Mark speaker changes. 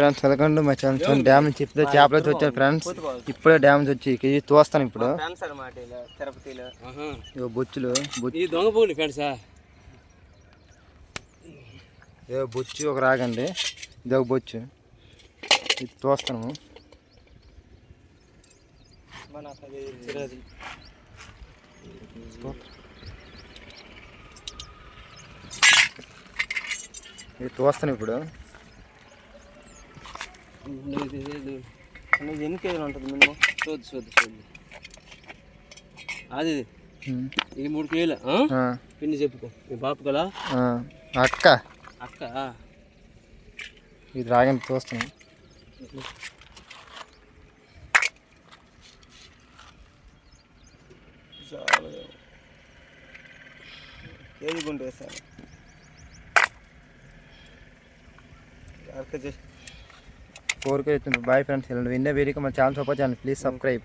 Speaker 1: Friends welcome to my channel. Dam నుంచి ఇప్పుడే చేపలు అయితే వచ్చారు ఫ్రెండ్స్. ఇప్పుడే డ్యామ్ నుంచి వచ్చి ఇది తోస్తాను ఇప్పుడు. బొచ్చులు ఏదో బొచ్చు ఒక రాగండి, ఇది ఒక బొచ్చు, ఇది తోస్తాను. ఇది తోస్తాను ఇప్పుడు.
Speaker 2: ఎన్ని కేజీలు ఉంటుంది మినిమం? చూద్దు అది ఇది 3 కేజీలు పిన్ని చెప్పుకో. మీ బాపు కదా
Speaker 1: అక్క
Speaker 2: అక్క
Speaker 1: ఇది రాగండి తోస్తాను.
Speaker 2: కేజీ గుంట వేసాను.
Speaker 1: కోరిక అవుతుంది. Bye friends. ఇలాంటి విండే వీడియోకి మన ఛానల్ సపోర్ట్ చేయండి. Please subscribe.